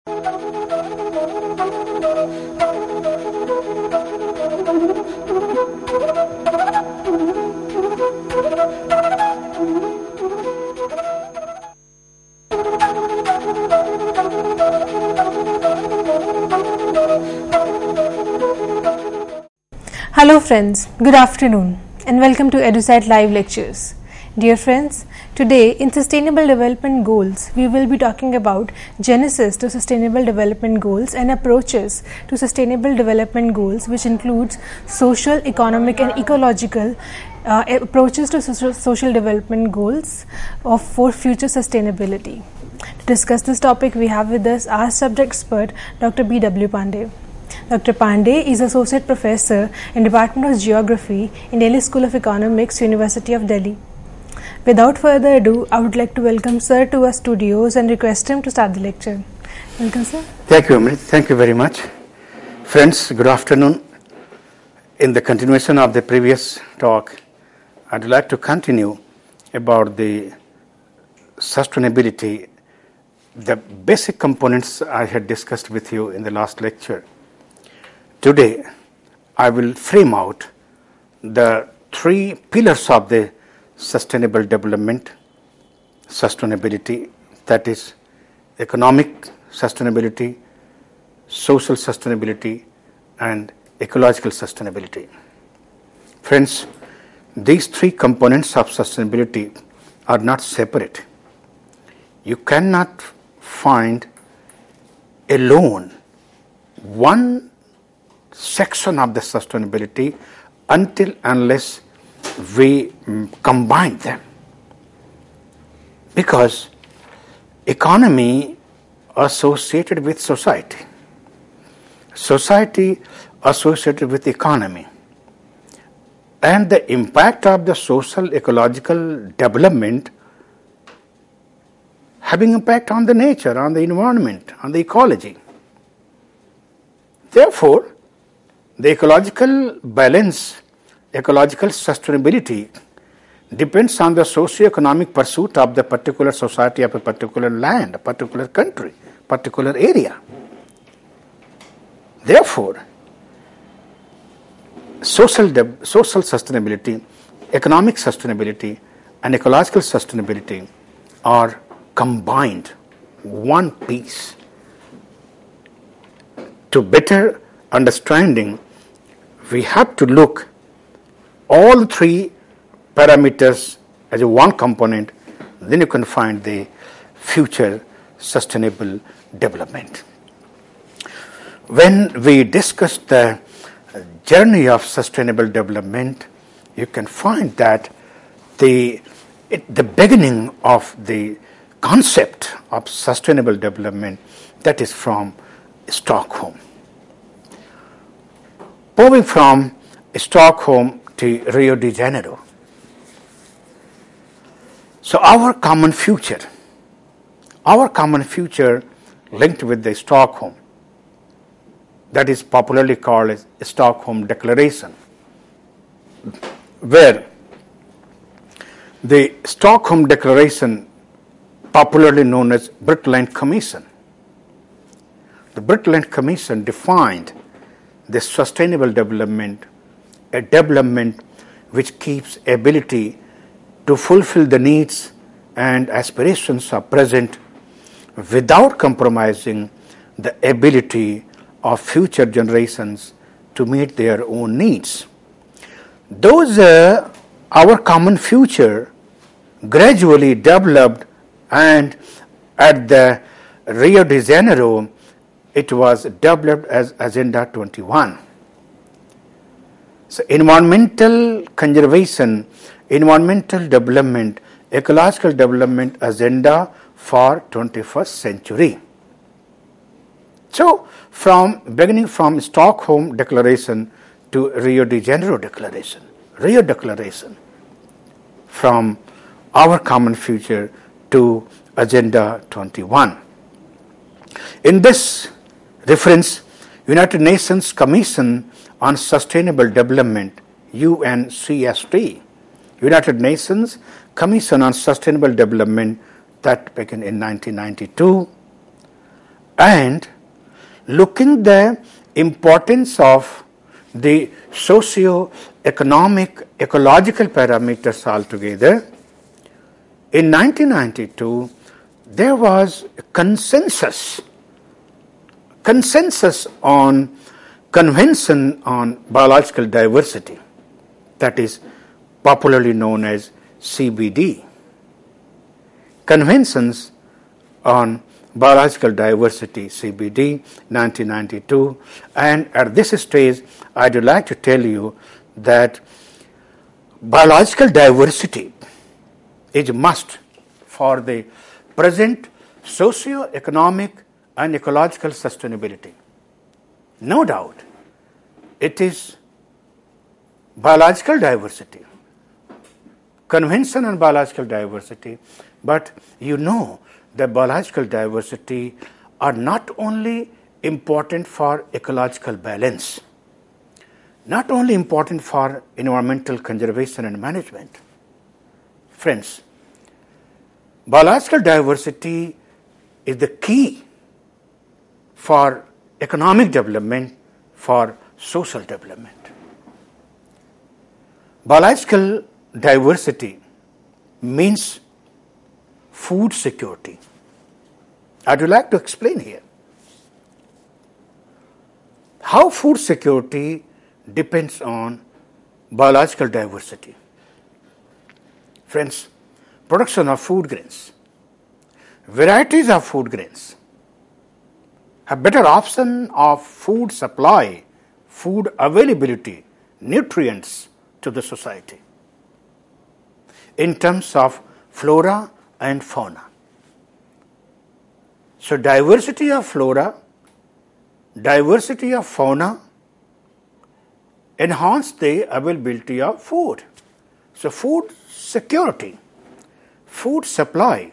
Hello friends, good afternoon and welcome to EduSite Live Lectures. Dear friends, today in Sustainable Development Goals, we will be talking about genesis to Sustainable Development Goals and approaches to Sustainable Development Goals, which includes social, economic and ecological approaches to social development goals for future sustainability. To discuss this topic, we have with us our subject expert, Dr. B.W. Pandey. Dr. Pandey is Associate Professor in Department of Geography in Delhi School of Economics, University of Delhi. Without further ado, I would like to welcome Sir to our studios and request him to start the lecture. Welcome, sir. Thank you, Amrit. Thank you very much. Friends, good afternoon. In the continuation of the previous talk, I'd like to continue about the sustainability, the basic components I had discussed with you in the last lecture. Today, I will frame out the three pillars of the sustainable development, sustainability, that is economic sustainability, social sustainability, and ecological sustainability. Friends, these three components of sustainability are not separate. You cannot find alone one section of the sustainability unless we combine them, because economy associated with society, society associated with economy, and the impact of the social ecological development having impact on the nature, on the environment, on the ecology. Therefore, the ecological balance, ecological sustainability depends on the socio-economic pursuit of the particular society of a particular land, a particular country, particular area. Therefore, social sustainability, economic sustainability, and ecological sustainability are combined one piece. To better understanding, we have to look all three parameters as a one component, then you can find the future sustainable development. When we discuss the journey of sustainable development, you can find that the beginning of the concept of sustainable development, that is from Stockholm. Moving from Stockholm to Rio de Janeiro. So our common future linked with the Stockholm, that is popularly called as Stockholm Declaration, where the Stockholm Declaration, popularly known as Brundtland Commission, the Brundtland Commission defined the sustainable development, a development which keeps ability to fulfill the needs and aspirations of present without compromising the ability of future generations to meet their own needs. Those our common future gradually developed, and at the Rio de Janeiro it was developed as Agenda 21. So environmental conservation, environmental development, ecological development agenda for 21st century. So beginning from Stockholm Declaration to Rio de Janeiro Declaration, Rio Declaration, from our common future to Agenda 21. In this reference, United Nations Commission on Sustainable Development, UNCSD, United Nations Commission on Sustainable Development, that began in 1992, and looking the importance of the socio-economic, ecological parameters altogether, in 1992 there was a consensus on Convention on Biological Diversity, that is popularly known as CBD. Conventions on Biological Diversity, CBD, 1992, and at this stage I would like to tell you that biological diversity is a must for the present socio-economic and ecological sustainability. No doubt, it is biological diversity, Convention on Biological Diversity, but you know that biological diversity are not only important for ecological balance, not only important for environmental conservation and management. Friends, biological diversity is the key for economic development, for social development. Biological diversity means food security. I would like to explain here how food security depends on biological diversity. Friends, production of food grains, varieties of food grains, a better option of food supply, food availability, nutrients to the society in terms of flora and fauna. So diversity of flora, diversity of fauna enhance the availability of food. So food security, food supply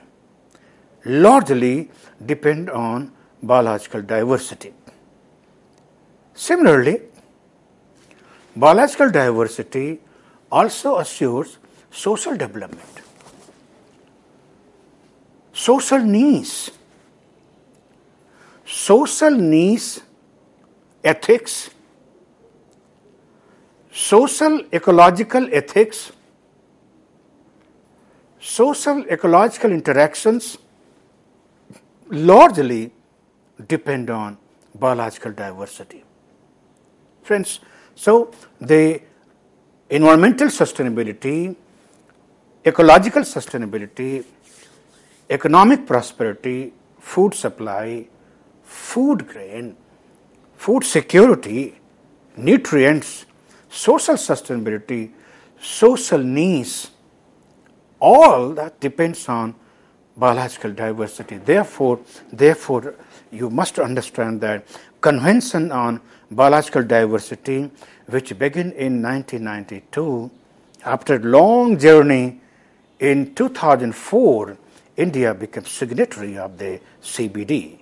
largely depend on biological diversity. Similarly, biological diversity also assures social development, social needs, ethics, social ecological ethics, social ecological interactions largely depend on biological diversity. Friends, so the environmental sustainability, ecological sustainability, economic prosperity, food supply, food grain, food security, nutrients, social sustainability, social needs, all that depends on biological diversity. Therefore, you must understand that Convention on Biological Diversity, which began in 1992, after a long journey, in 2004, India became signatory of the CBD.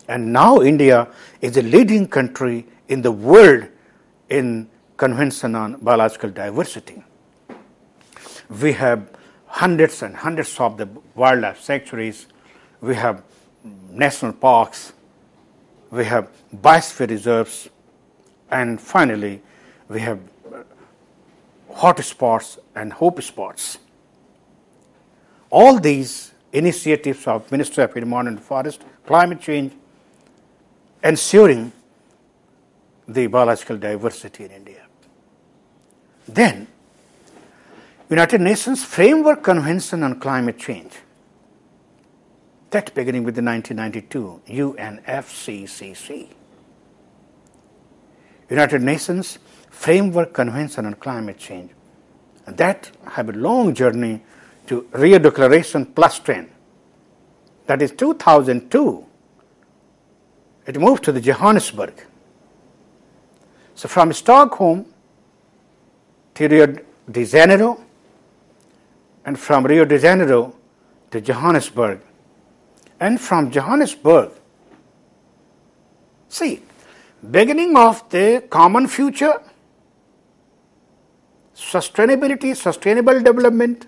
And now India is a leading country in the world in Convention on Biological Diversity. We have hundreds and hundreds of the wildlife sanctuaries, we have national parks, we have biosphere reserves, and finally we have hotspots and hope spots. All these initiatives of Ministry of Environment and Forest, climate change, ensuring the biological diversity in India. Then, United Nations Framework Convention on Climate Change, that beginning with the 1992 UNFCCC. United Nations Framework Convention on Climate Change, and that have a long journey to Rio Declaration plus 10. That is 2002. It moved to the Johannesburg. So from Stockholm to Rio de Janeiro, and from Rio de Janeiro to Johannesburg, and from Johannesburg, see, beginning of the common future, sustainability, sustainable development,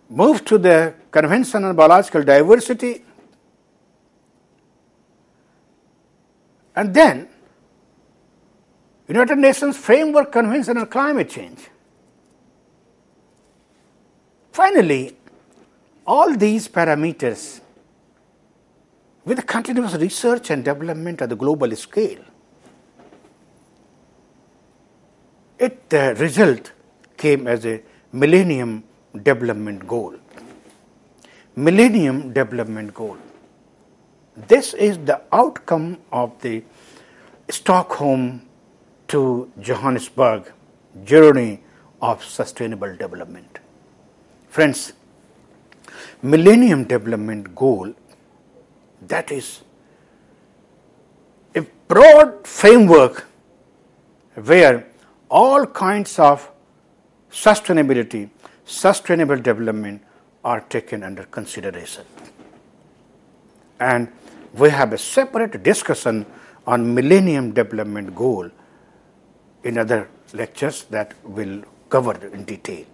moved to the Convention on Biological Diversity, And then United Nations Framework Convention on Climate Change. Finally, all these parameters with continuous research and development at the global scale, the result came as a Millennium Development Goal. Millennium Development Goal. This is the outcome of the Stockholm to Johannesburg journey of sustainable development. Friends, Millennium Development Goal, that is a broad framework where all kinds of sustainability, sustainable development are taken under consideration. And we have a separate discussion on Millennium Development Goal in other lectures that we'll cover in detail.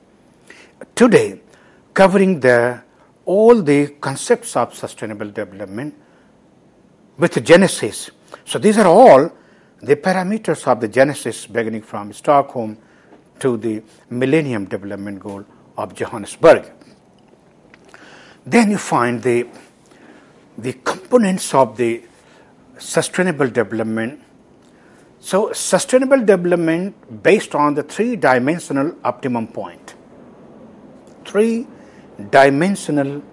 Today, covering all the concepts of sustainable development with the genesis. So these are all the parameters of the genesis beginning from Stockholm to the Millennium Development Goal of Johannesburg. Then you find the components of the sustainable development. So sustainable development based on the three-dimensional optimum point. Three-dimensional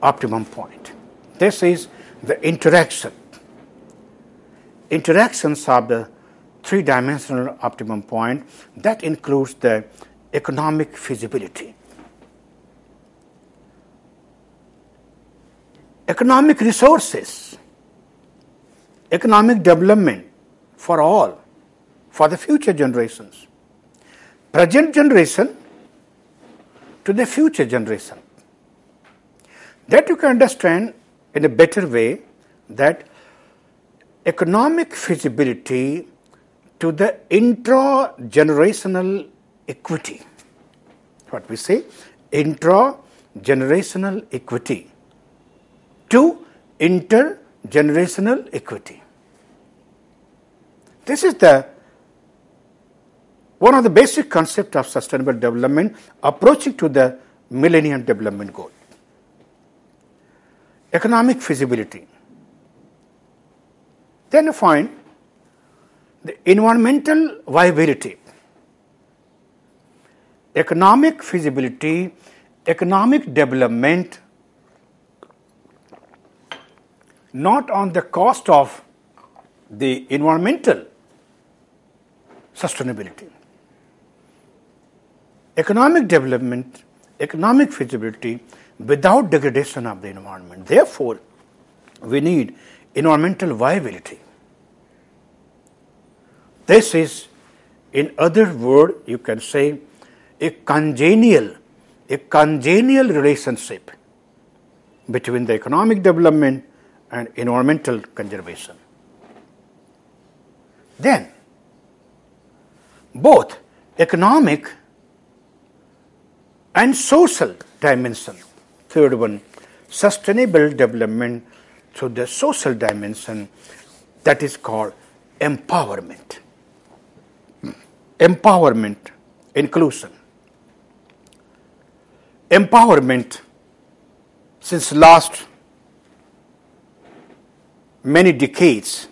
optimum point. This is the interactions of the three-dimensional optimum point. That includes the economic feasibility, economic resources, economic development for all, for the future generations, present generation to the future generation. That you can understand in a better way, that economic feasibility to the intra-generational equity. What we say? Intra-generational equity to intergenerational equity. This is one of the basic concepts of sustainable development approaching to the Millennium Development Goal. Economic feasibility. Then you find the environmental viability. Economic feasibility, economic development, not on the cost of the environmental sustainability. Economic development, economic feasibility without degradation of the environment. Therefore, we need environmental viability. This is, in other words, you can say a congenial relationship between the economic development and environmental conservation. Then, both economic and social dimension. Third one, sustainable development through the social dimension, that is called empowerment. Empowerment, inclusion. Empowerment, since last many decades,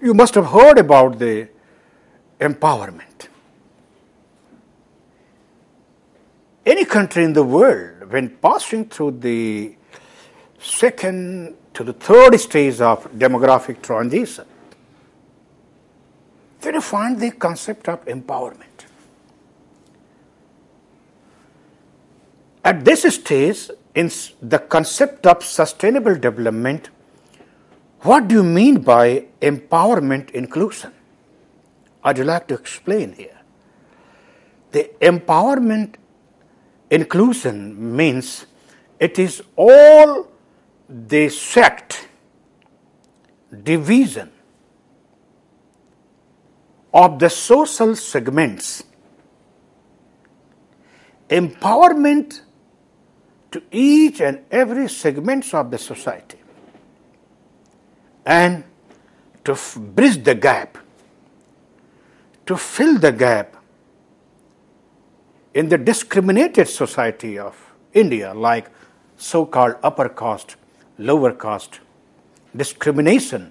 you must have heard about the empowerment. Any country in the world, when passing through the second to the third stage of demographic transition, then you find the concept of empowerment. At this stage, in the concept of sustainable development, what do you mean by empowerment inclusion? I'd like to explain here. The empowerment inclusion means it is all the sect, division of the social segments, empowerment to each and every segments of the society, and to bridge the gap, to fill the gap in the discriminated society of India, like so-called upper caste, lower caste, discrimination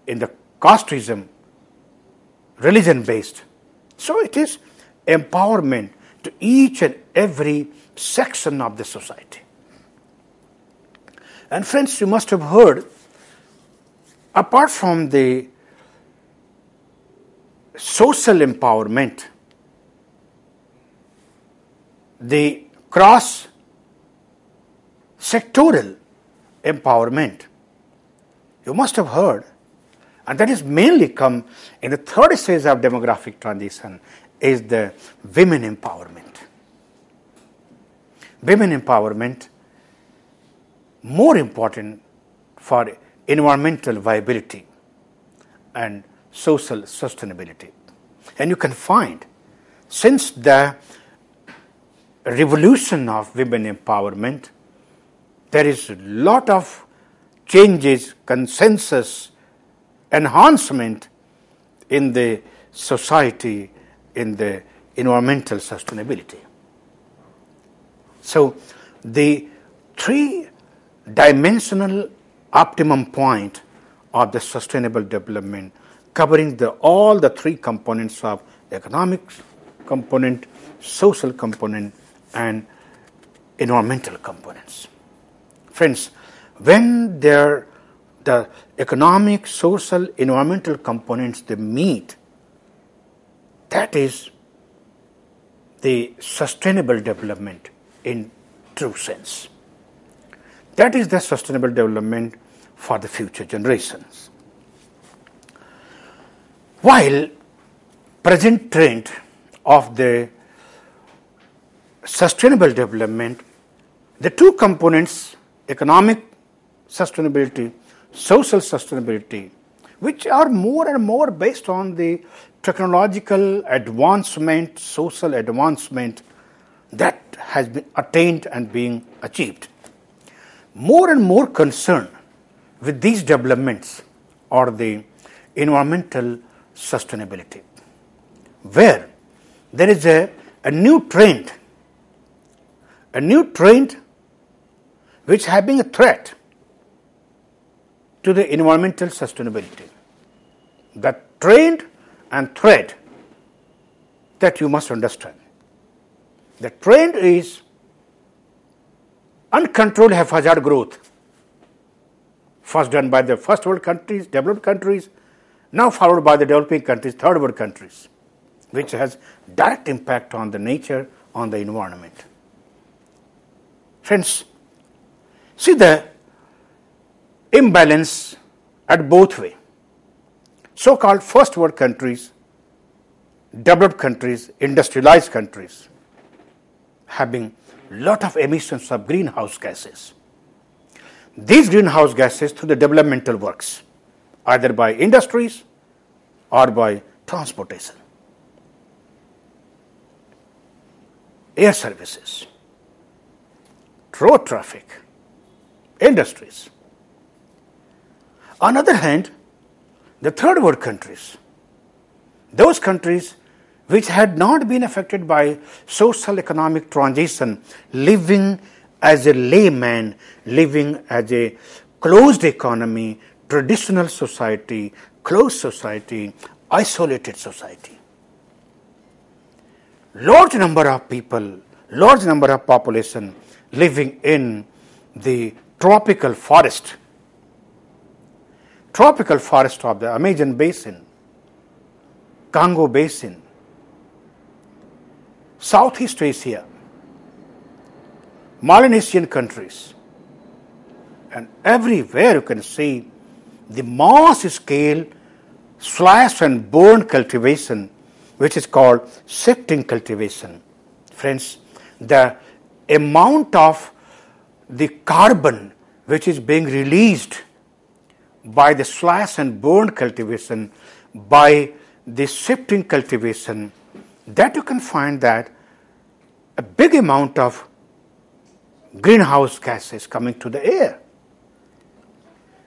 in the casteism, religion-based. So it is empowerment to each and every section of the society. And friends, you must have heard, apart from the social empowerment, the cross-sectoral empowerment, you must have heard, and that is mainly come in the third stage of demographic transition, is the women empowerment. Women empowerment, more important for environmental viability and social sustainability. And you can find, since the revolution of women empowerment, there is a lot of changes, consensus, enhancement in the society, in the environmental sustainability. So the three-dimensional optimum point of the sustainable development, covering all the three components of economic component, social component, and environmental components. Friends, when the economic, social, environmental components they meet, that is the sustainable development in true sense. That is the sustainable development for the future generations. While present trend of the sustainable development, the two components, economic sustainability, social sustainability, which are more and more based on the technological advancement, social advancement that has been attained and being achieved. More and more concerned with these developments are the environmental sustainability, where there is a new trend which has been a threat to the environmental sustainability. The trend and threat that you must understand. The trend is uncontrolled haphazard growth, first done by the first world countries, developed countries, now followed by the developing countries, third world countries, which has direct impact on the nature, on the environment. Friends, see the imbalance at both ways. So-called first world countries, developed countries, industrialized countries, having lot of emissions of greenhouse gases. These greenhouse gases through the developmental works, either by industries or by transportation, air services, road traffic, industries. On the other hand, the third world countries, those countries which had not been affected by social economic transition, living as a layman, living as a closed economy, traditional society, closed society, isolated society. Large number of people, large number of population living in the tropical forest of the Amazon basin, Congo basin, Southeast Asia, Melanesian countries, and everywhere you can see the mass scale slash and burn cultivation, which is called shifting cultivation. Friends, the amount of the carbon which is being released by the slash and burn cultivation, by the shifting cultivation, that you can find that a big amount of greenhouse gases coming to the air,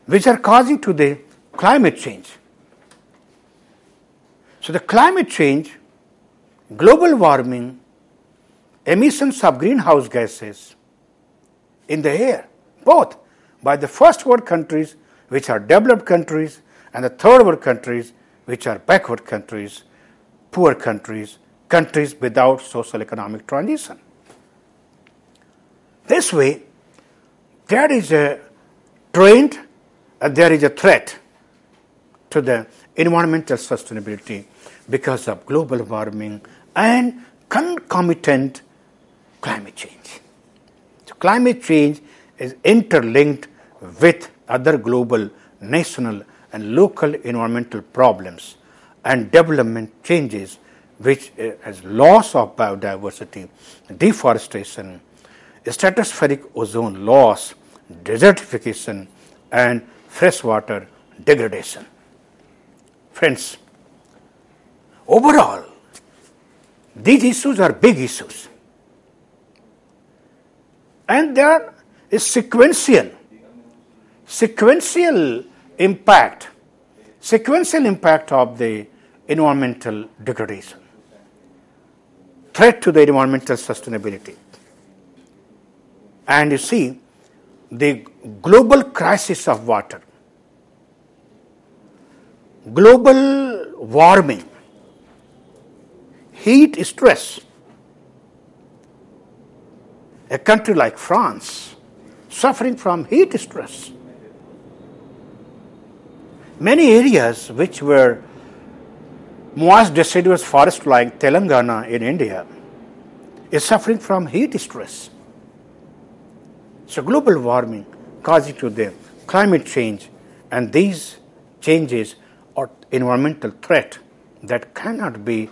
which are causing to the climate change. So the climate change, global warming, emissions of greenhouse gases in the air, both by the first world countries, which are developed countries, and the third world countries, which are backward countries, poor countries, countries without social economic transition. This way, there is a trend and there is a threat to the environmental sustainability because of global warming and concomitant climate change. So climate change is interlinked with other global, national and local environmental problems and development changes, which has loss of biodiversity, deforestation, stratospheric ozone loss, desertification and freshwater degradation. Friends, overall, these issues are big issues, and there is sequential impact of the environmental degradation, threat to the environmental sustainability. And you see, the global crisis of water, global warming, heat stress. A country like France suffering from heat stress. Many areas which were moist deciduous forest like Telangana in India is suffering from heat stress. So global warming causing to the climate change, and these changes are environmental threat that cannot be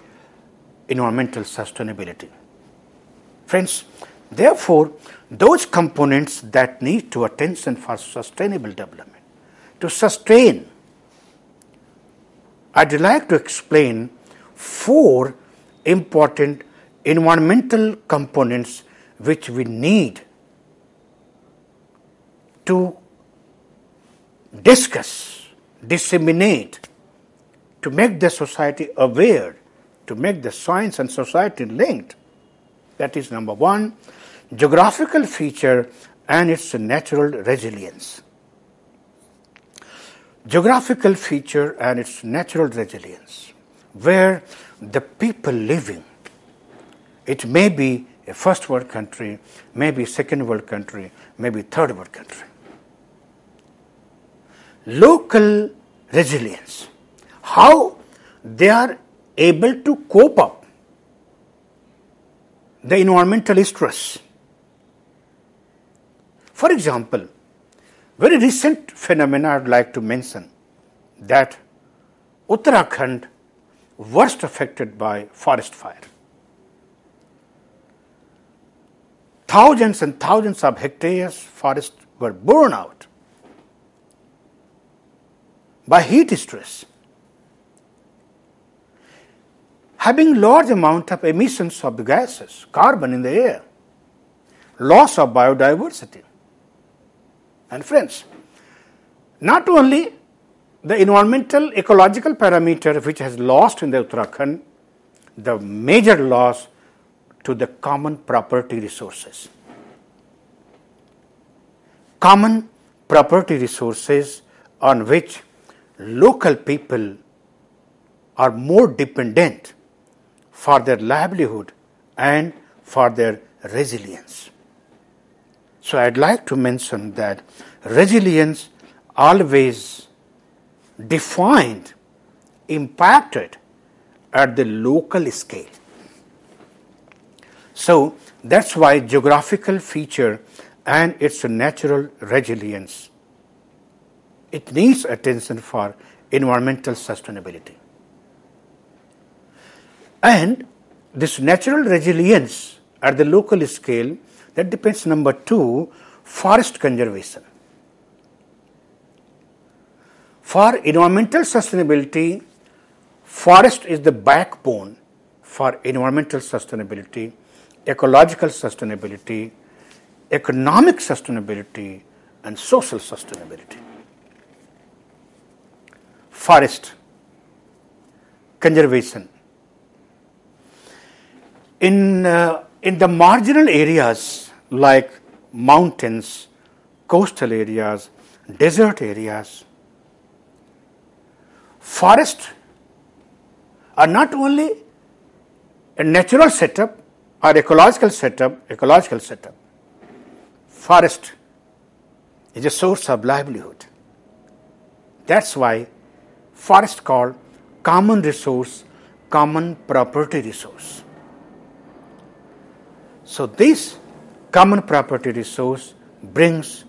environmental sustainability. Friends, therefore, those components that need to attention for sustainable development, to sustain, I'd like to explain 4 important environmental components which we need to discuss, disseminate, to make the society aware, to make the science and society linked. That is number 1, geographical feature and its natural resilience. Geographical feature and its natural resilience, where the people living, it may be a first world country, maybe second world country, maybe third world country. Local resilience, how they are able to cope up the environmental stress. For example, very recent phenomena I'd like to mention that Uttarakhand worst affected by forest fire. Thousands and thousands of hectares forest were burned out by heat stress, having large amount of emissions of the gases, carbon in the air, loss of biodiversity. And friends, not only the environmental ecological parameter which has lost in the Uttarakhand, the major loss to the common property resources. Common property resources on which local people are more dependent for their livelihood and for their resilience. So I'd like to mention that resilience always defined, impacted at the local scale. So that's why geographical feature and its natural resilience, it needs attention for environmental sustainability. And this natural resilience at the local scale, that depends, number 2, forest conservation. For environmental sustainability, forest is the backbone for environmental sustainability, ecological sustainability, economic sustainability, and social sustainability. forest conservation. In the marginal areas like mountains, coastal areas, desert areas, forests are not only a natural setup or ecological setup. Forest is a source of livelihood. That's why forest called common resource, common property resource. So this common property resource brings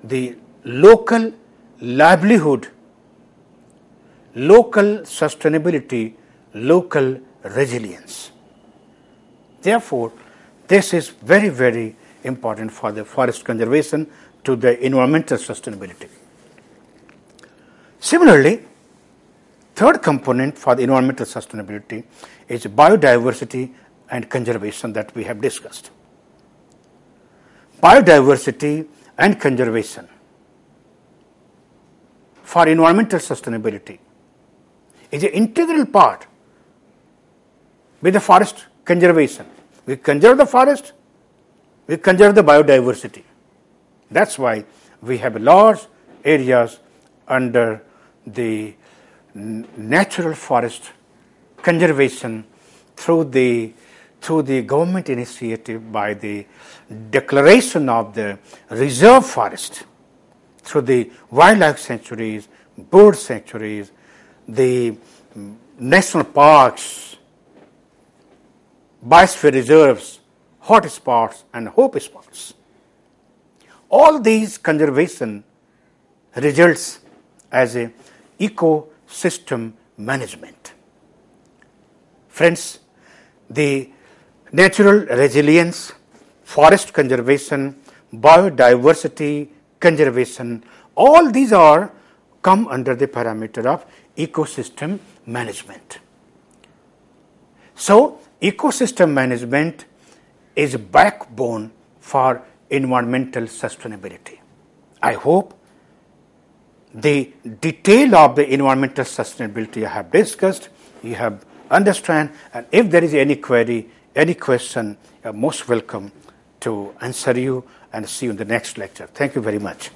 the local livelihood, local sustainability, local resilience. Therefore, this is very, very important for the forest conservation to the environmental sustainability. Similarly, third component for the environmental sustainability is biodiversity and conservation that we have discussed. Biodiversity and conservation for environmental sustainability is an integral part with the forest conservation. We conserve the forest, we conserve the biodiversity. That's why we have large areas under the natural forest conservation through the government initiative by the declaration of the reserve forest, through the wildlife sanctuaries, bird sanctuaries, the national parks, biosphere reserves, hotspots and hope spots. All these conservation results as a ecosystem management. Friends, the natural resilience, forest conservation, biodiversity conservation, all these are come under the parameter of ecosystem management. So, ecosystem management is a backbone for environmental sustainability. I hope the detail of the environmental sustainability I have discussed, you have understand, and if there is any query, any question, you are most welcome to answer you, and see you in the next lecture. Thank you very much.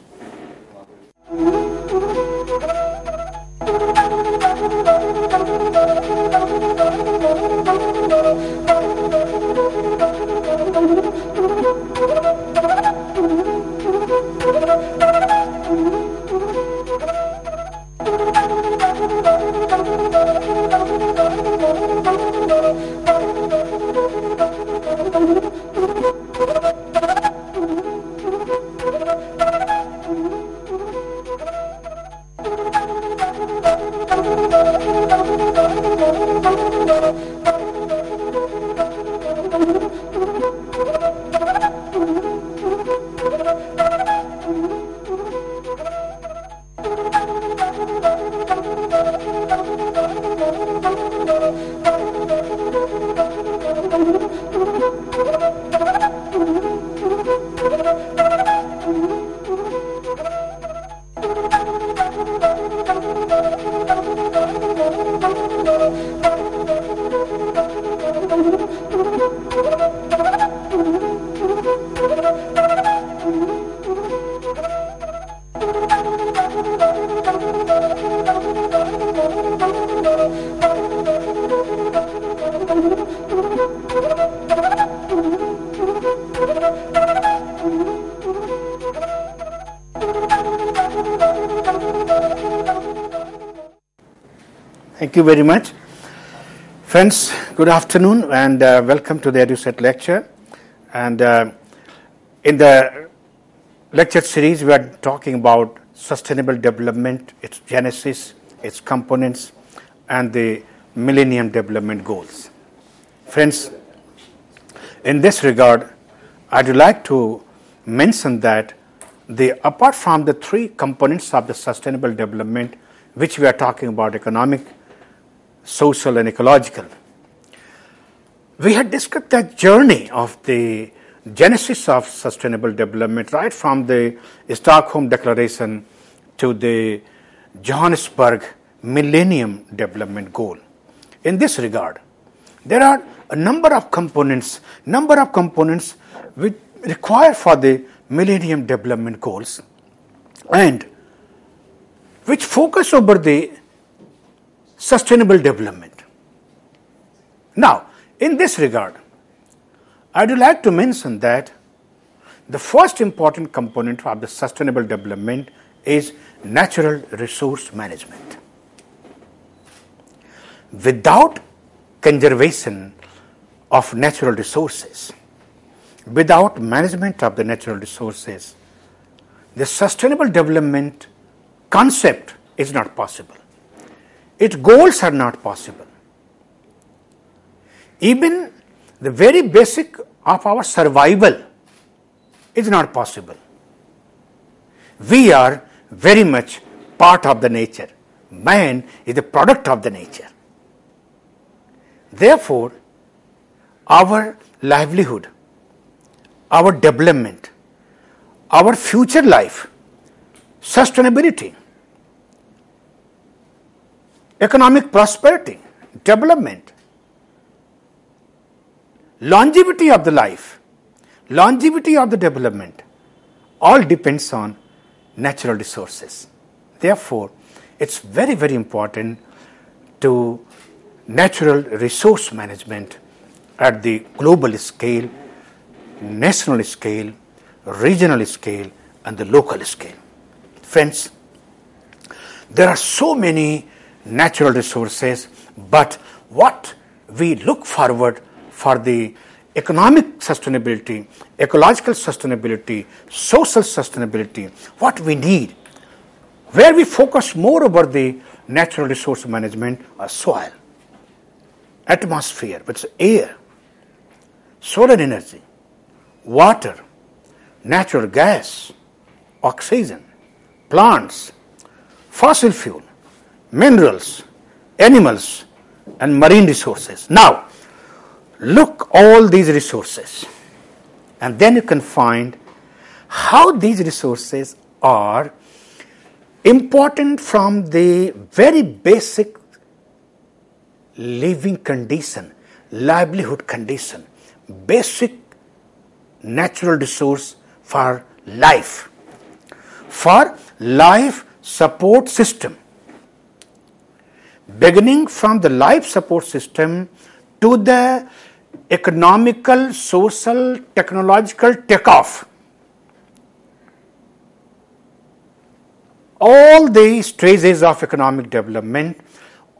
Thank you very much. Friends, good afternoon and welcome to the EduSet lecture. And in the lecture series, we are talking about sustainable development, its genesis, its components, and the Millennium Development Goals. Friends, in this regard, I'd like to mention that apart from the three components of the sustainable development, which we are talking about, economic, social and ecological, we had discussed that journey of the genesis of sustainable development right from the Stockholm Declaration to the Johannesburg Millennium Development Goal. In this regard, there are a number of components which require for the Millennium Development Goals and which focus over the sustainable development. Now, in this regard, I would like to mention that the first important component of the sustainable development is natural resource management. Without conservation of natural resources, without management of the natural resources, the sustainable development concept is not possible. Its goals are not possible. Even the very basic of our survival is not possible. We are very much part of the nature. Man is a product of the nature. Therefore, our livelihood, our development, our future life, sustainability, economic prosperity, development, longevity of the life, longevity of the development, all depends on natural resources. Therefore, it's very, very important to natural resource management at the global scale, national scale, regional scale, and the local scale. Friends, there are so many natural resources, but what we look forward for the economic sustainability, ecological sustainability, social sustainability, what we need, where we focus more over the natural resource management are soil, atmosphere, which is air, solar energy, water, natural gas, oxygen, plants, fossil fuel, minerals, animals, and marine resources. Now, look all these resources, and then you can find how these resources are important from the very basic living condition, livelihood condition, basic natural resource for life support system, beginning from the life support system to the economical, social, technological takeoff. All the stages of economic development,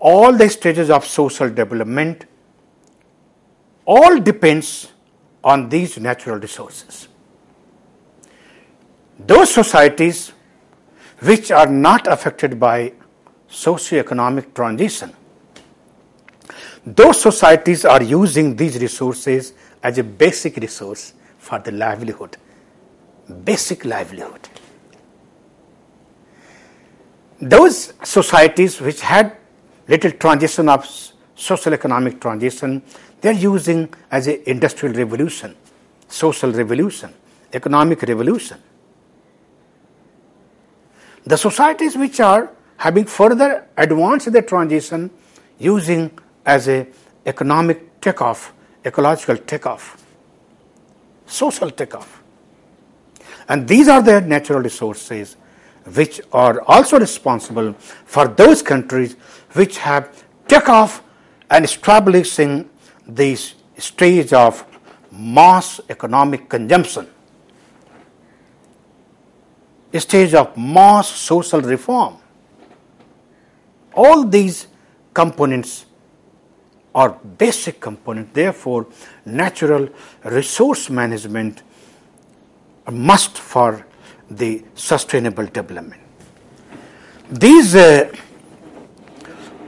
all the stages of social development, all depends on these natural resources. Those societies which are not affected by socio-economic transition, those societies are using these resources as a basic resource for the livelihood, basic livelihood. Those societies which had little transition of social economic transition, they are using as an industrial revolution, social revolution, economic revolution. The societies which are having further advanced the transition, using as a economic takeoff, ecological takeoff, social takeoff. And these are the natural resources which are also responsible for those countries which have takeoff and establishing this stage of mass economic consumption, a stage of mass social reform. All these components are basic components. Therefore, natural resource management a must for the sustainable development. These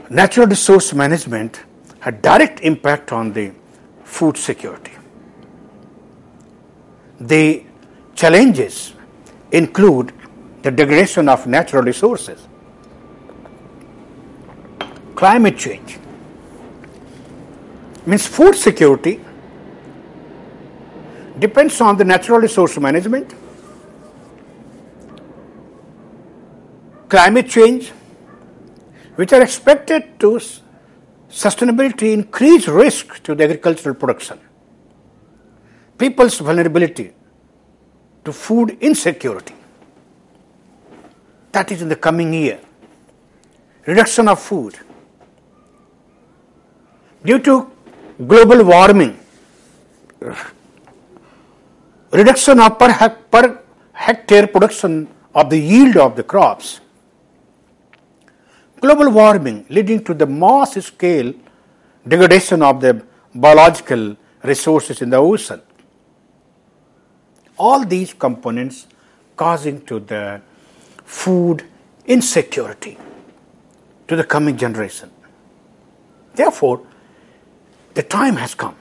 natural resource management had direct impact on the food security. The challenges include the degradation of natural resources, climate change. Means food security depends on the natural resource management, climate change, which are expected to sustainability increase risk to the agricultural production, people's vulnerability to food insecurity, that is in the coming year, reduction of food due to global warming, reduction of per hectare production of the yield of the crops, global warming leading to the mass scale degradation of the biological resources in the ocean. All these components causing to the food insecurity to the coming generation. Therefore, the time has come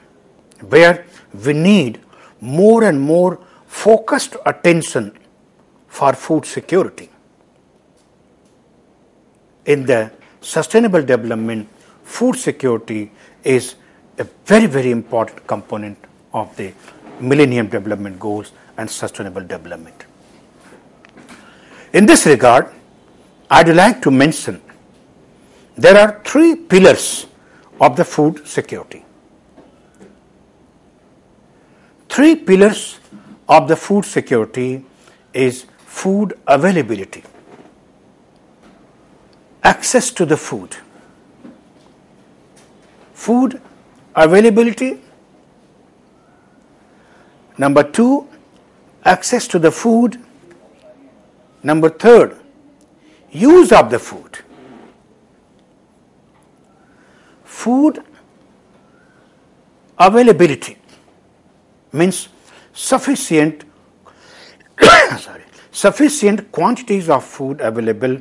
where we need more and more focused attention for food security. In the sustainable development, food security is a very, very important component of the Millennium Development Goals and sustainable development. In this regard, I'd like to mention there are 3 pillars of the food security. 3 pillars of the food security is food availability, access to the food, food availability. Number 2, access to the food. Number 3, use of the food. Food availability means sufficient quantities of food available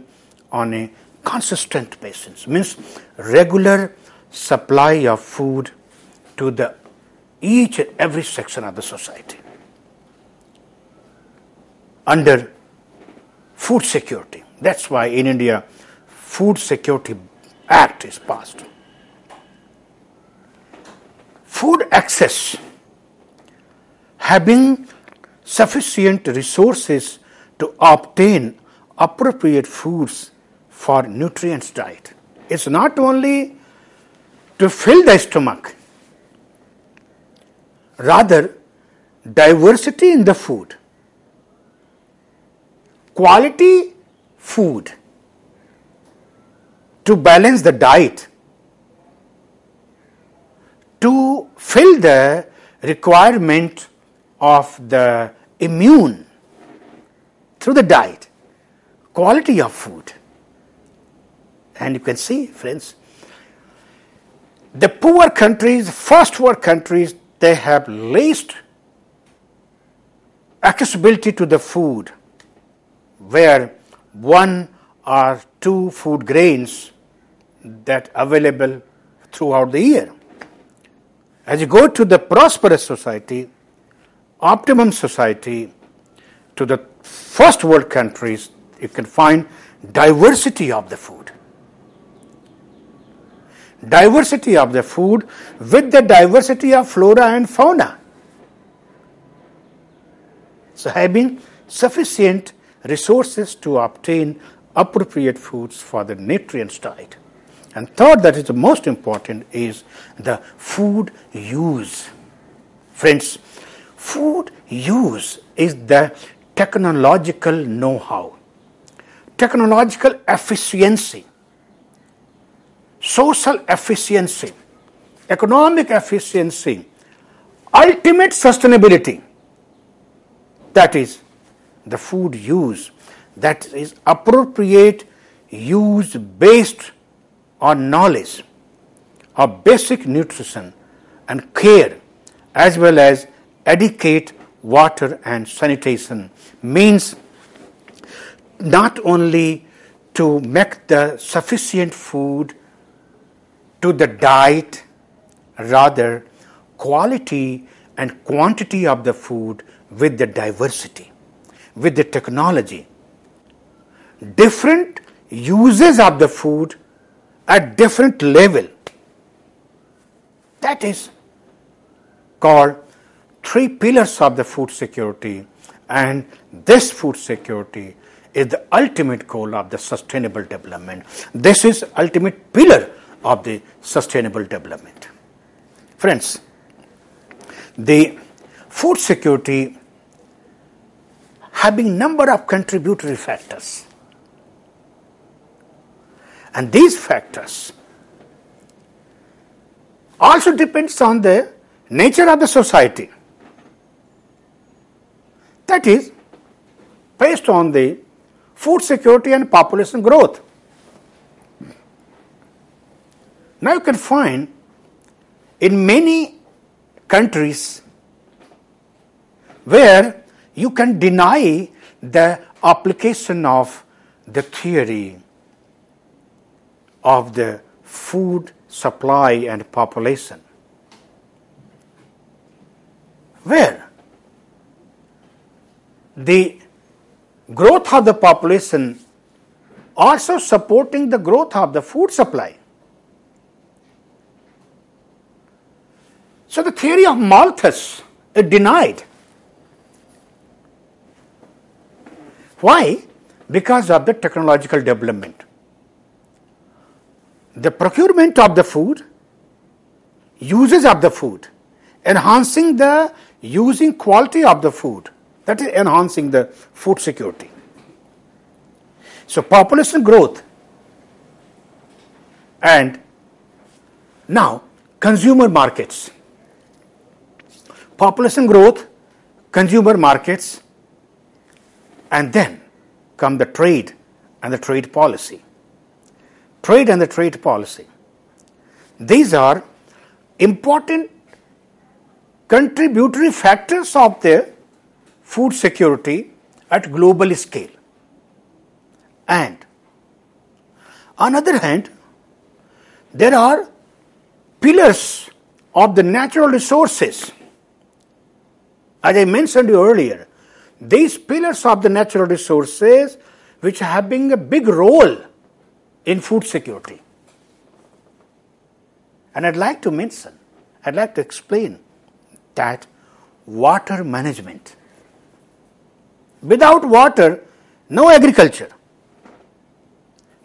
on a consistent basis, means regular supply of food to the each and every section of the society under food security. That's why in India Food Security Act is passed. Food access, having sufficient resources to obtain appropriate foods for nutrients diet. It's not only to fill the stomach, rather diversity in the food, quality food to balance the diet, to fill the requirement of the immune through the diet, quality of food. And you can see, friends, the poor countries, first world countries, they have least accessibility to the food, where 1 or 2 food grains that available throughout the year. As you go to the prosperous society, optimum society, to the first world countries, you can find diversity of the food. Diversity of the food with the diversity of flora and fauna. So having sufficient resources to obtain appropriate foods for the nutrients diet. And third, that is the most important, is the food use. Friends, food use is the technological know-how, technological efficiency, social efficiency, economic efficiency, ultimate sustainability. That is the food use, that is appropriate use based on knowledge of basic nutrition and care, as well as adequate water and sanitation, means not only to make the sufficient food to the diet, rather quality and quantity of the food with the diversity, with the technology, different uses of the food at different level. That is called 3 pillars of the food security, and this food security is the ultimate goal of the sustainable development. This is ultimate pillar of the sustainable development. Friends, the food security having number of contributory factors, and these factors also depends on the nature of the society, that is based on the food security and population growth. Now you can find in many countries where you can deny the application of the theory of the food supply and population, where the growth of the population also supporting the growth of the food supply. So the theory of Malthus is denied. Why? Because of the technological development. The procurement of the food, uses of the food, enhancing the using quality of the food, that is enhancing the food security. So population growth and now consumer markets. Population growth, consumer markets, and then come the trade and the trade policy. Trade and the trade policy. These are important contributory factors of the food security at global scale. And on the other hand, there are pillars of the natural resources. As I mentioned earlier, these pillars of the natural resources which are having a big role in food security. And I'd like to explain that water management. Without water, no agriculture,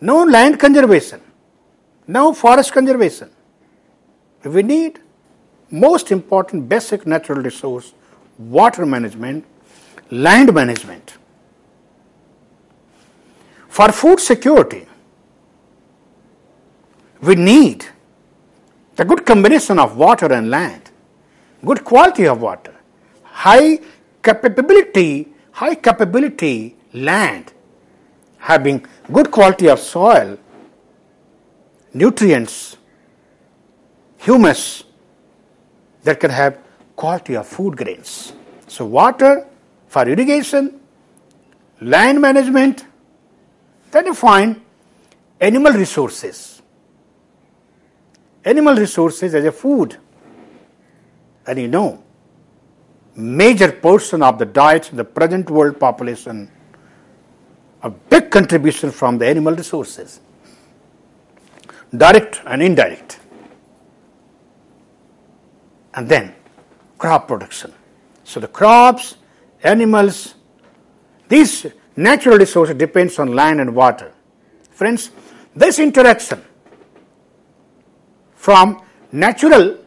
no land conservation, no forest conservation. We need most important basic natural resource, water management, land management. For food security, we need the good combination of water and land, good quality of water, high capability land, having good quality of soil, nutrients, humus, that can have quality of food grains. So water for irrigation, land management, then you find animal resources. Animal resources as a food. And you know, major portion of the diet in the present world population, a big contribution from the animal resources, direct and indirect. And then crop production. So the crops, animals, these natural resources depends on land and water. Friends, this interaction from natural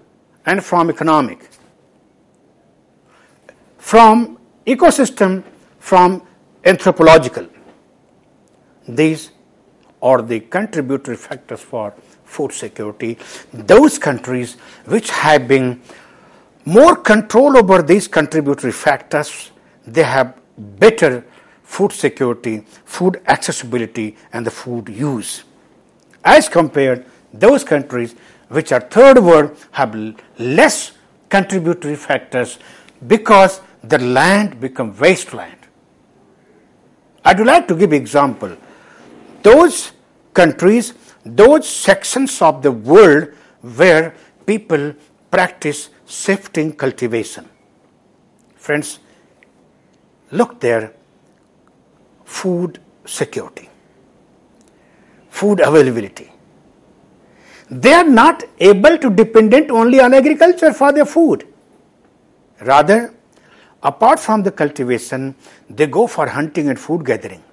and from economic, from ecosystem, from anthropological, these are the contributory factors for food security. Those countries which have been more control over these contributory factors, they have better food security, food accessibility, and the food use. As compared, those countries which are third world have less contributory factors because the land become wasteland. I would like to give example. Those countries, those sections of the world where people practice shifting cultivation. Friends, look there, food security, food availability. They are not able to dependent only on agriculture for their food. Rather, apart from the cultivation, they go for hunting and food gathering.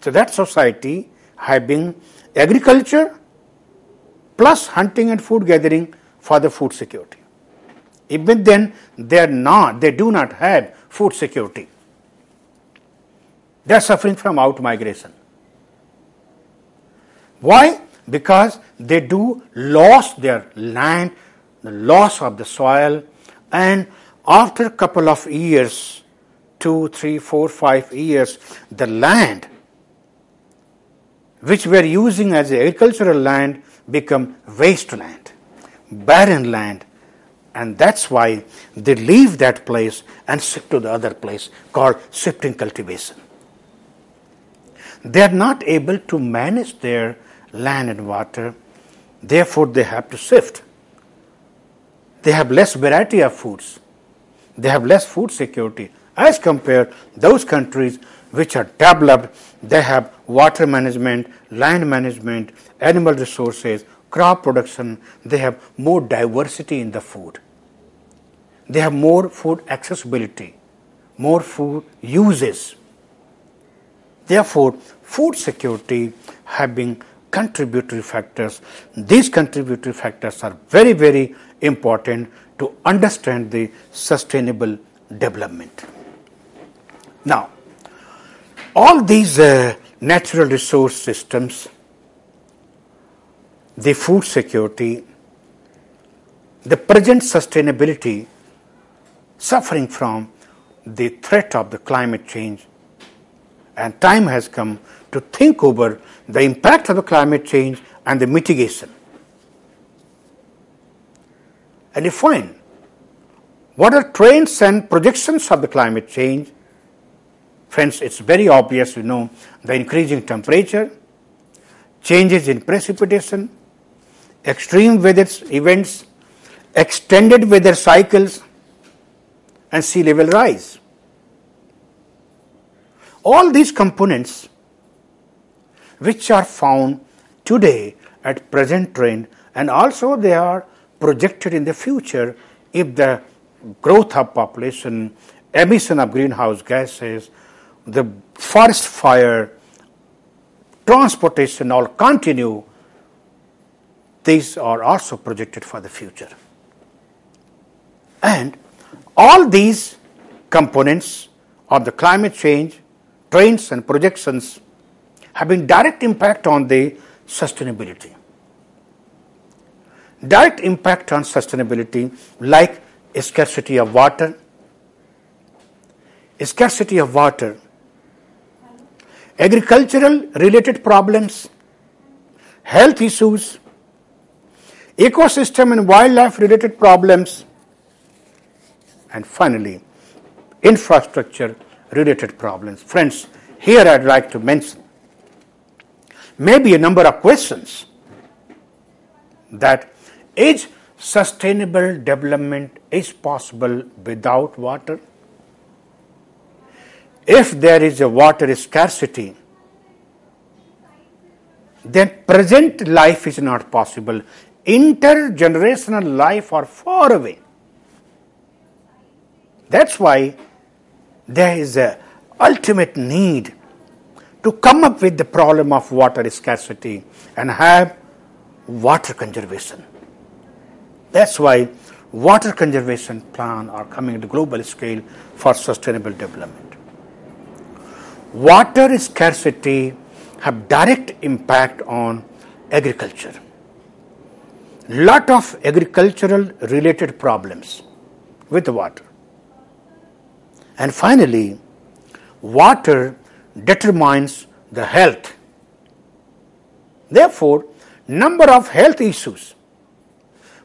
So that society having agriculture plus hunting and food gathering for the food security. Even then, they do not have food security. They are suffering from out-migration. Why? Because they do lose their land, the loss of the soil, and after a couple of years, 2, 3, 4, 5 years, the land which we are using as agricultural land become wasteland, barren land, and that's why they leave that place and shift to the other place called shifting cultivation. They are not able to manage their land and water, therefore they have to shift. They have less variety of foods. They have less food security as compared those countries which are developed. They have water management, land management, animal resources, crop production. They have more diversity in the food. They have more food accessibility, more food uses. Therefore, food security having contributory factors. These contributory factors are very, very important to understand the sustainable development. Now, all these natural resource systems, the food security, the present sustainability suffering from the threat of the climate change, and time has come to think over the impact of the climate change and the mitigation. And you find what are trends and projections of the climate change. Friends, it's very obvious, the increasing temperature, changes in precipitation, extreme weather events, extended weather cycles, and sea level rise. All these components which are found today at present trend, and also they are projected in the future if the growth of population, emission of greenhouse gases, the forest fire, transportation all continue, these are also projected for the future. And all these components of the climate change, trends and projections having direct impact on the sustainability. Direct impact on sustainability like scarcity of water, agricultural related problems, health issues, ecosystem and wildlife related problems, and finally infrastructure related problems. Friends, here I'd like to mention maybe a number of questions that is sustainable development is possible without water? If there is a water scarcity, then present life is not possible. Intergenerational life are far away. That's why there is an ultimate need to come up with the problem of water scarcity and have water conservation. That's why water conservation plans are coming at the global scale for sustainable development. Water scarcity have direct impact on agriculture. Lot of agricultural related problems with water. And finally, water determines the health. Therefore, number of health issues,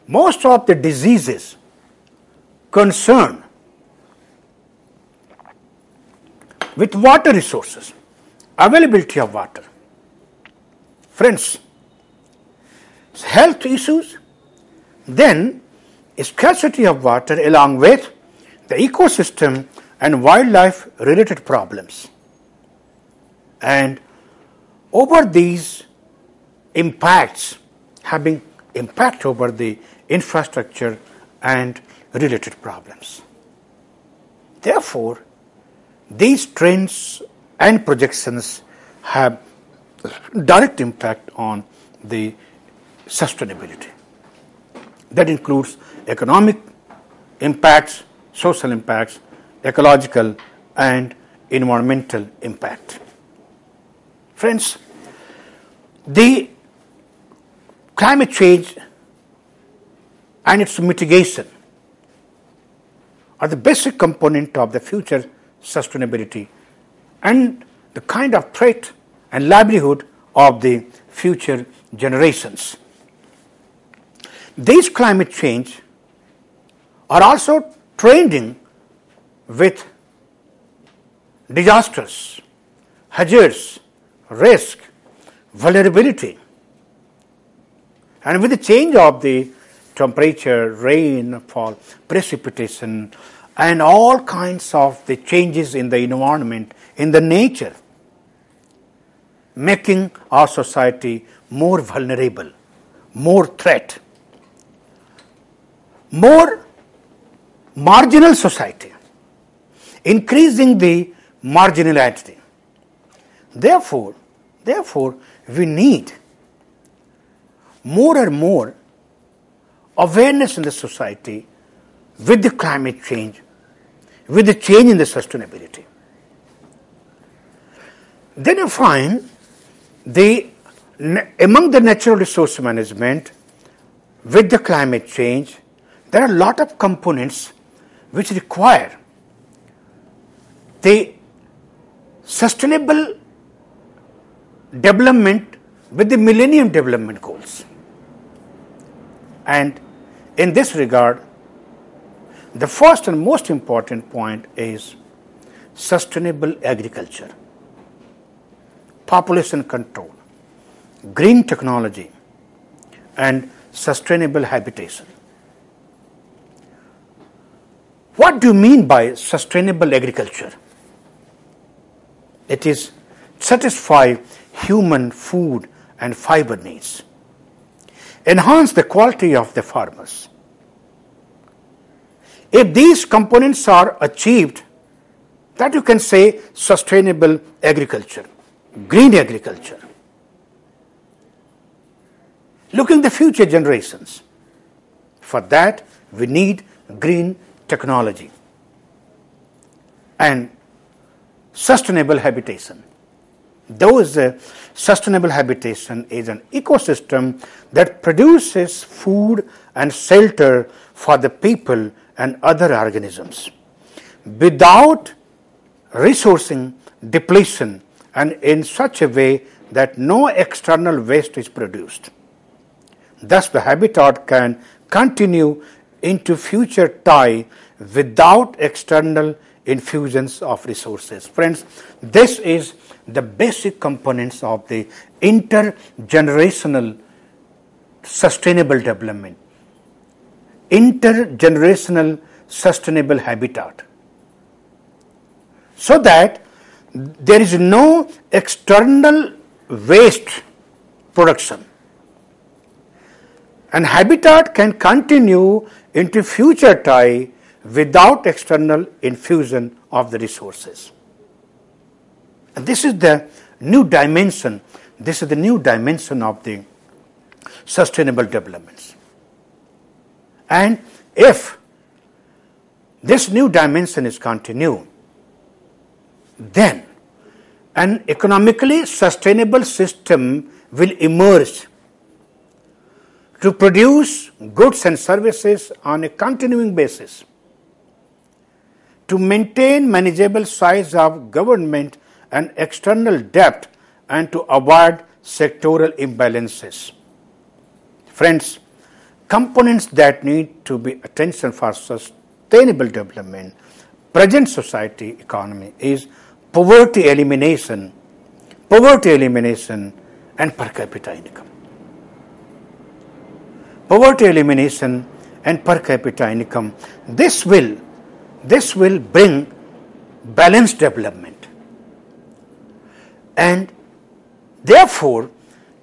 most of the diseases concern with water resources, availability of water. Friends, health issues, then scarcity of water along with the ecosystem and wildlife related problems. And over these impacts, having impact over the infrastructure and related problems. Therefore, these trends and projections have direct impact on the sustainability. That includes economic impacts, social impacts, ecological and environmental impact. Friends, the climate change and its mitigation are the basic component of the future sustainability and the kind of threat and livelihood of the future generations. These climate change are also trending with disasters, hazards, risk, vulnerability. And with the change of the temperature, rainfall, precipitation, and all kinds of the changes in the environment, in the nature, making our society more vulnerable, more threat, more marginal society, increasing the marginality. Therefore, we need more and more awareness in the society with the climate change, with the change in the sustainability. Then you find among the natural resource management with the climate change, there are a lot of components which require the sustainable development with the Millennium Development Goals. And in this regard, the first and most important point is sustainable agriculture, population control, green technology, and sustainable habitation. What do you mean by sustainable agriculture? It is satisfy human food and fiber needs, enhance the quality of the farmers. If these components are achieved, that you can say sustainable agriculture, green agriculture. Looking the future generations. For that, we need green technology and sustainable habitation. Sustainable habitation is an ecosystem that produces food and shelter for the people and other organisms without resourcing depletion and in such a way that no external waste is produced. Thus, the habitat can continue into future time without external infusions of resources. Friends, this is the basic components of the intergenerational sustainable development, intergenerational sustainable habitat, so that there is no external waste production and habitat can continue into future time without external infusion of the resources. And this is the new dimension. This is the new dimension of the sustainable developments. And if this new dimension is continued, then an economically sustainable system will emerge to produce goods and services on a continuing basis, to maintain manageable size of government and external debt, and to avoid sectoral imbalances. Friends, components that need to be attention for sustainable development, present society economy is poverty elimination and per capita income. Poverty elimination and per capita income, this will bring balanced development. And therefore,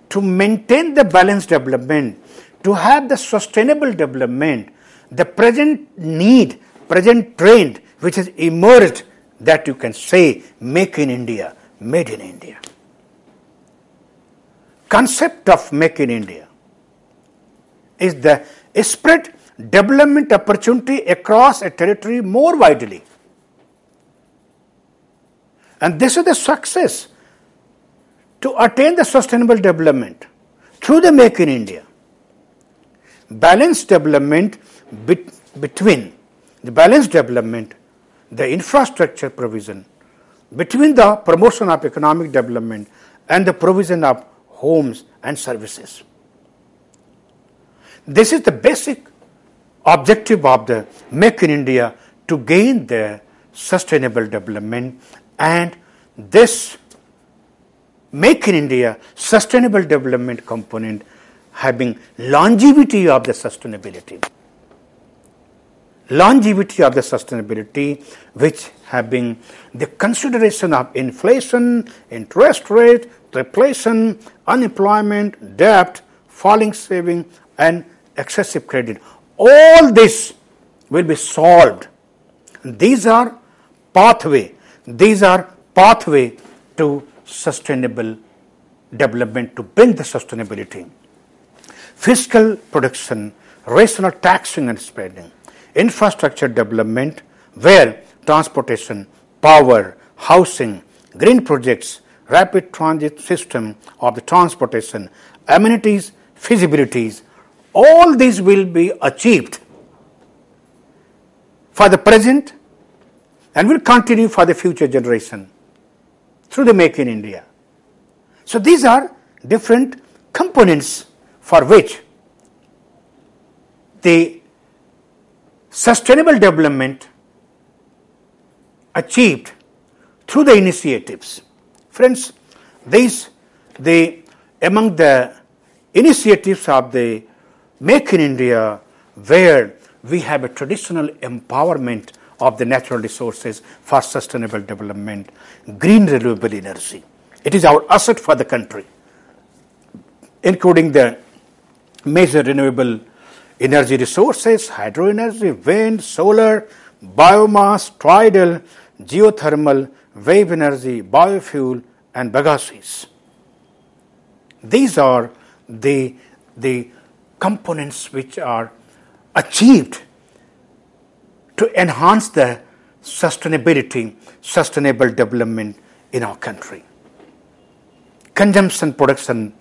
to maintain the balanced development, to have the sustainable development, the present need, present trend which has emerged, that you can say make in India, made in India. concept of Make in India is the spread development opportunity across a territory more widely. And this is the success to attain the sustainable development through the Make in India. Balanced development between the balanced development, the infrastructure provision, between the promotion of economic development and the provision of homes and services. This is the basic objective of the Make in India to gain the sustainable development, and this Make in India sustainable development component having longevity of the sustainability. Longevity of the sustainability, which having the consideration of inflation, interest rate, inflation, unemployment, debt, falling saving, and excessive credit. All this will be solved. These are pathway to sustainable development, to bring the sustainability. Fiscal production, rational taxing and spending, infrastructure development where transportation, power, housing, green projects, rapid transit system of the transportation, amenities, feasibilities, all these will be achieved for the present and will continue for the future generation through the Make in India. So these are different components for which the sustainable development achieved through the initiatives. Friends, among the initiatives of the Make in India, where we have a traditional empowerment of the natural resources for sustainable development, green renewable energy. It is our asset for the country, including the major renewable energy resources, hydro energy, wind, solar, biomass, tidal, geothermal, wave energy, biofuel, and bagases. These are the components which are achieved to enhance the sustainable development in our country. Consumption production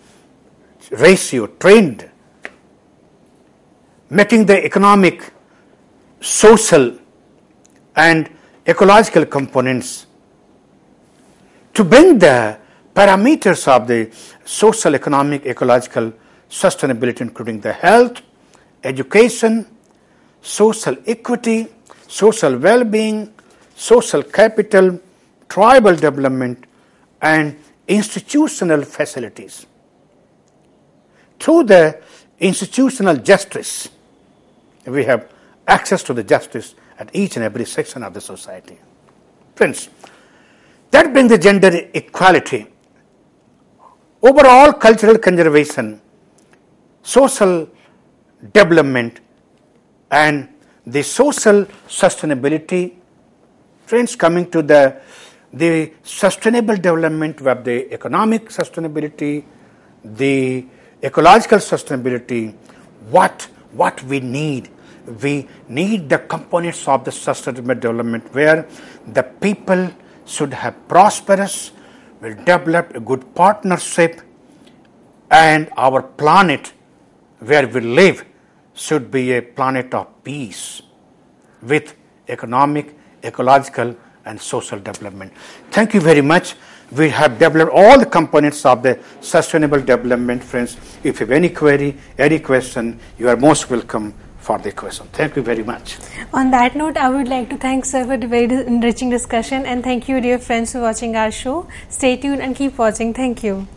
ratio trained, making the economic, social, and ecological components to bring the parameters of the social, economic, ecological sustainability, including the health, education, social equity, social well-being, social capital, tribal development, and institutional facilities. Through the institutional justice, we have access to the justice at each and every section of the society. Friends, that brings the gender equality, overall cultural conservation, social development, and the social sustainability. Friends, coming to the sustainable development of the economic sustainability, the ecological sustainability, what we need the components of the sustainable development where the people should have prosperous, will develop a good partnership, and our planet where we live should be a planet of peace with economic, ecological, and social development. Thank you very much. We have developed all the components of the sustainable development. Friends, if you have any query, any question, you are most welcome for the question. Thank you very much. On that note, I would like to thank sir for the very enriching discussion, and thank you, dear friends, for watching our show. Stay tuned and keep watching. Thank you.